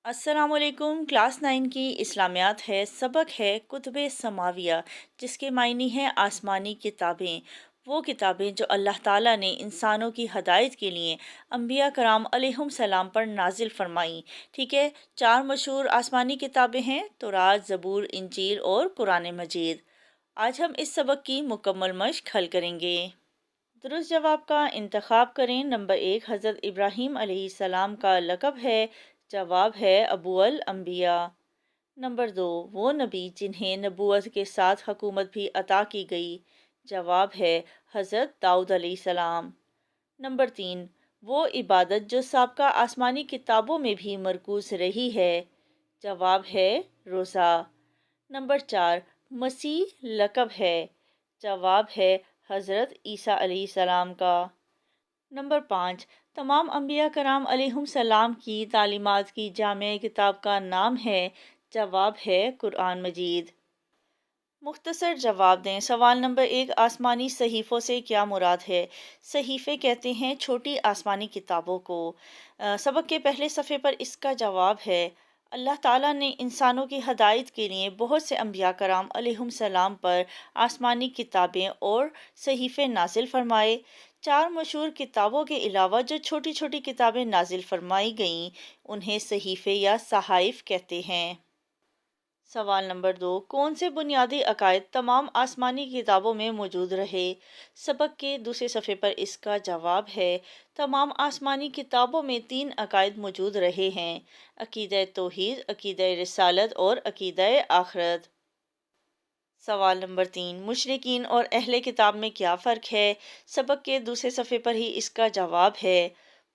السلام علیکم۔ کلاس 9 کی اسلامیات ہے، سبق ہے کتب سماویہ، جس کے معنی ہیں آسمانی کتابیں۔ وہ کتابیں جو اللہ تعالیٰ نے انسانوں کی ہدایت کے لیے انبیاء کرام علیہم السلام پر نازل فرمائیں۔ ٹھیک ہے، 4 مشہور آسمانی کتابیں ہیں: تورات، زبور، انجیل اور قرآن مجید۔ آج ہم اس سبق کی مکمل مشق حل کریں گے۔ درست جواب کا انتخاب کریں۔ نمبر 1، حضرت ابراہیم علیہ السلام کا لقب ہے؟ جواب ہے ابو الانبیاء۔ نمبر 2، وہ نبی جنہیں نبوت کے ساتھ حکومت بھی عطا کی گئی؟ جواب ہے حضرت داؤد علیہ السلام۔ نمبر 3، وہ عبادت جو سابقہ آسمانی کتابوں میں بھی مرکوز رہی ہے؟ جواب ہے روزہ۔ نمبر 4، مسیح لقب ہے؟ جواب ہے حضرت عیسیٰ علیہ السلام کا۔ نمبر 5، تمام انبیاء کرام علیہم السلام کی تعلیمات کی جامع کتاب کا نام ہے؟ جواب ہے قرآن مجید۔ مختصر جواب دیں۔ سوال نمبر 1، آسمانی صحیفوں سے کیا مراد ہے؟ صحیفے کہتے ہیں چھوٹی آسمانی کتابوں کو۔ سبق کے پہلے صفحے پر اس کا جواب ہے: اللہ تعالیٰ نے انسانوں کی ہدایت کے لیے بہت سے انبیاء کرام علیہم السلام پر آسمانی کتابیں اور صحیفے نازل فرمائے۔ 4 مشہور کتابوں کے علاوہ جو چھوٹی چھوٹی کتابیں نازل فرمائی گئیں انہیں صحیفے یا صحائف کہتے ہیں۔ سوال نمبر 2، کون سے بنیادی عقائد تمام آسمانی کتابوں میں موجود رہے؟ سبق کے دوسرے صفحے پر اس کا جواب ہے: تمام آسمانی کتابوں میں 3 عقائد موجود رہے ہیں: عقیدہ توحید، عقیدہ رسالت اور عقیدہ آخرت۔ سوال نمبر 3، مشرکین اور اہل کتاب میں کیا فرق ہے؟ سبق کے دوسرے صفحے پر ہی اس کا جواب ہے: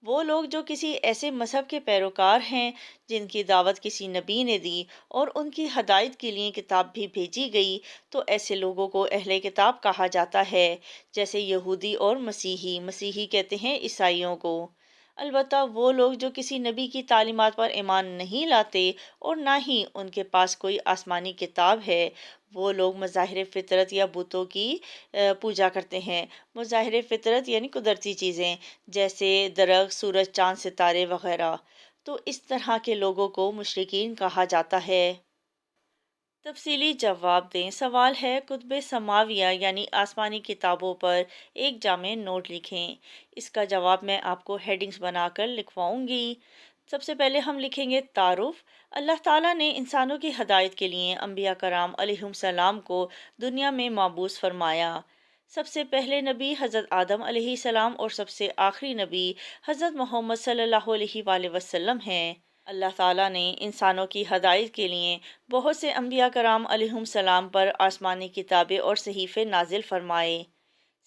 وہ لوگ جو کسی ایسے مذہب کے پیروکار ہیں جن کی دعوت کسی نبی نے دی اور ان کی ہدایت کے لیے کتاب بھی بھیجی گئی تو ایسے لوگوں کو اہل کتاب کہا جاتا ہے، جیسے یہودی اور مسیحی۔ مسیحی کہتے ہیں عیسائیوں کو۔ البتہ وہ لوگ جو کسی نبی کی تعلیمات پر ایمان نہیں لاتے اور نہ ہی ان کے پاس کوئی آسمانی کتاب ہے، وہ لوگ مظاہر فطرت یا بتوں کی پوجا کرتے ہیں۔ مظاہر فطرت یعنی قدرتی چیزیں جیسے درخت، سورج، چاند، ستارے وغیرہ۔ تو اس طرح کے لوگوں کو مشرکین کہا جاتا ہے۔ تفصیلی جواب دیں۔ سوال ہے کتب سماویہ یعنی آسمانی کتابوں پر ایک جامع نوٹ لکھیں۔ اس کا جواب میں آپ کو ہیڈنگز بنا کر لکھواؤں گی۔ سب سے پہلے ہم لکھیں گے تعارف۔ اللہ تعالیٰ نے انسانوں کی ہدایت کے لیے انبیاء کرام علیہم السلام کو دنیا میں مبعوث فرمایا۔ سب سے پہلے نبی حضرت آدم علیہ السلام اور سب سے آخری نبی حضرت محمد صلی اللہ علیہ وآلہ وسلم ہیں۔ اللہ تعالیٰ نے انسانوں کی ہدایت کے لیے بہت سے انبیاء کرام علیہم السلام پر آسمانی کتابیں اور صحیفے نازل فرمائے۔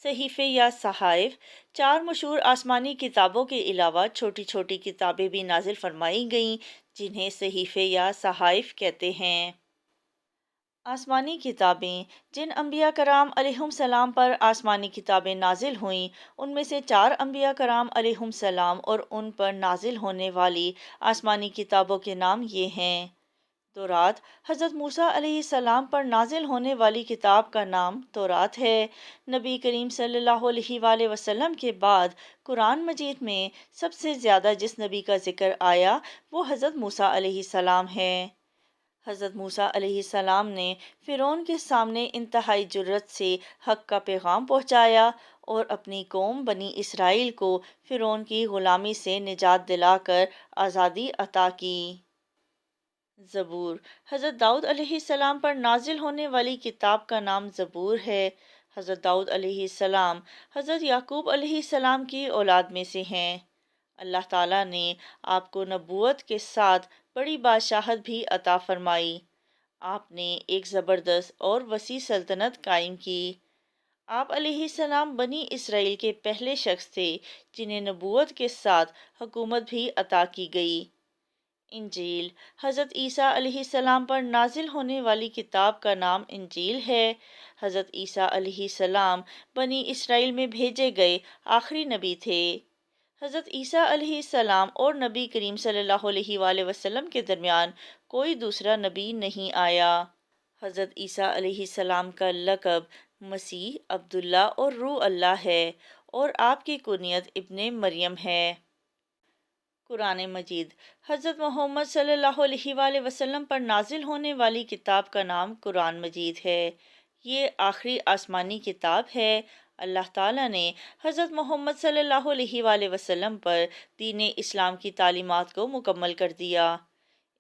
صحیفے یا صحائف، 4 مشہور آسمانی کتابوں کے علاوہ چھوٹی چھوٹی کتابیں بھی نازل فرمائی گئیں جنہیں صحیفے یا صحائف کہتے ہیں۔ آسمانی کتابیں، جن انبیاء کرام علیہم السلام پر آسمانی کتابیں نازل ہوئیں ان میں سے 4 انبیاء کرام علیہم السلام اور ان پر نازل ہونے والی آسمانی کتابوں کے نام یہ ہیں: تورات، حضرت موسیٰ علیہ السلام پر نازل ہونے والی کتاب کا نام تورات ہے۔ نبی کریم صلی اللہ علیہ وآلہ وسلم کے بعد قرآن مجید میں سب سے زیادہ جس نبی کا ذکر آیا وہ حضرت موسیٰ علیہ السلام ہیں۔ حضرت موسیٰ علیہ السلام نے فرعون کے سامنے انتہائی جرأت سے حق کا پیغام پہنچایا اور اپنی قوم بنی اسرائیل کو فرعون کی غلامی سے نجات دلا کر آزادی عطا کی۔ زبور، حضرت داؤد علیہ السلام پر نازل ہونے والی کتاب کا نام زبور ہے۔ حضرت داؤد علیہ السلام حضرت یعقوب علیہ السلام کی اولاد میں سے ہیں۔ اللہ تعالیٰ نے آپ کو نبوت کے ساتھ بڑی بادشاہت بھی عطا فرمائی۔ آپ نے ایک زبردست اور وسیع سلطنت قائم کی۔ آپ علیہ السلام بنی اسرائیل کے پہلے شخص تھے جنہیں نبوت کے ساتھ حکومت بھی عطا کی گئی۔ انجیل، حضرت عیسیٰ علیہ السلام پر نازل ہونے والی کتاب کا نام انجیل ہے۔ حضرت عیسیٰ علیہ السلام بنی اسرائیل میں بھیجے گئے آخری نبی تھے۔ حضرت عیسیٰ علیہ السلام اور نبی کریم صلی اللہ علیہ وآلہ وسلم کے درمیان کوئی دوسرا نبی نہیں آیا۔ حضرت عیسیٰ علیہ السلام کا لقب مسیح، عبداللہ اور روح اللہ ہے اور آپ کی کنیت ابن مریم ہے۔ قرآن مجید حضرت محمد صلی اللہ علیہ وآلہ وسلم پر نازل ہونے والی کتاب کا نام قرآن مجید ہے۔ یہ آخری آسمانی کتاب ہے۔ اللہ تعالیٰ نے حضرت محمد صلی اللہ علیہ وآلہ وسلم پر دین اسلام کی تعلیمات کو مکمل کر دیا۔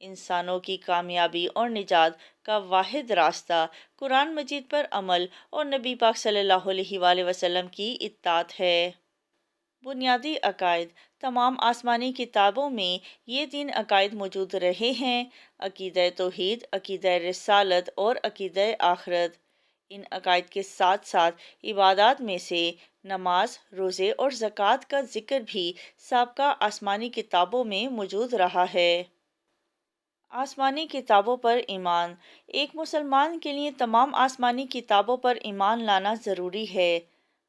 انسانوں کی کامیابی اور نجات کا واحد راستہ قرآن مجید پر عمل اور نبی پاک صلی اللہ علیہ وآلہ وسلم کی اطاعت ہے۔ بنیادی عقائد تمام آسمانی کتابوں میں یہ تین عقائد موجود رہے ہیں: عقیدہ توحید، عقیدہ رسالت اور عقیدہ آخرت۔ ان عقائد کے ساتھ ساتھ عبادات میں سے نماز، روزے اور زکوٰۃ کا ذکر بھی سابقہ آسمانی کتابوں میں موجود رہا ہے۔ آسمانی کتابوں پر ایمان ایک مسلمان کے لیے تمام آسمانی کتابوں پر ایمان لانا ضروری ہے۔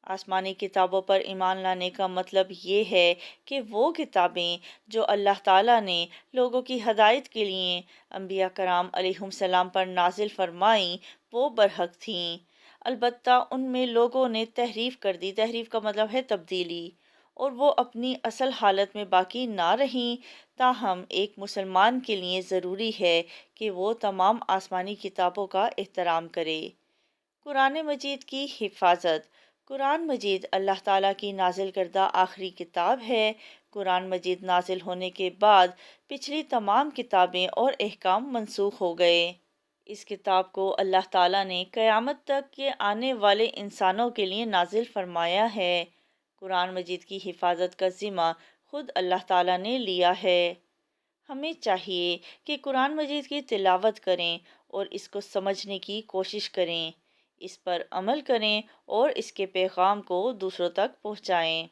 آسمانی کتابوں پر ایمان لانے کا مطلب یہ ہے کہ وہ کتابیں جو اللہ تعالیٰ نے لوگوں کی ہدایت کے لیے انبیاء کرام علیہم السلام پر نازل فرمائیں وہ برحق تھیں، البتہ ان میں لوگوں نے تحریف کر دی۔ تحریف کا مطلب ہے تبدیلی، اور وہ اپنی اصل حالت میں باقی نہ رہیں۔ تاہم ایک مسلمان کے لیے ضروری ہے کہ وہ تمام آسمانی کتابوں کا احترام کرے۔ قرآن مجید کی حفاظت قرآن مجید اللہ تعالیٰ کی نازل کردہ آخری کتاب ہے۔ قرآن مجید نازل ہونے کے بعد پچھلی تمام کتابیں اور احکام منسوخ ہو گئے۔ اس کتاب کو اللہ تعالیٰ نے قیامت تک کے آنے والے انسانوں کے لیے نازل فرمایا ہے۔ قرآن مجید کی حفاظت کا ذمہ خود اللہ تعالیٰ نے لیا ہے۔ ہمیں چاہیے کہ قرآن مجید کی تلاوت کریں اور اس کو سمجھنے کی کوشش کریں، اس پر عمل کریں اور اس کے پیغام کو دوسروں تک پہنچائیں۔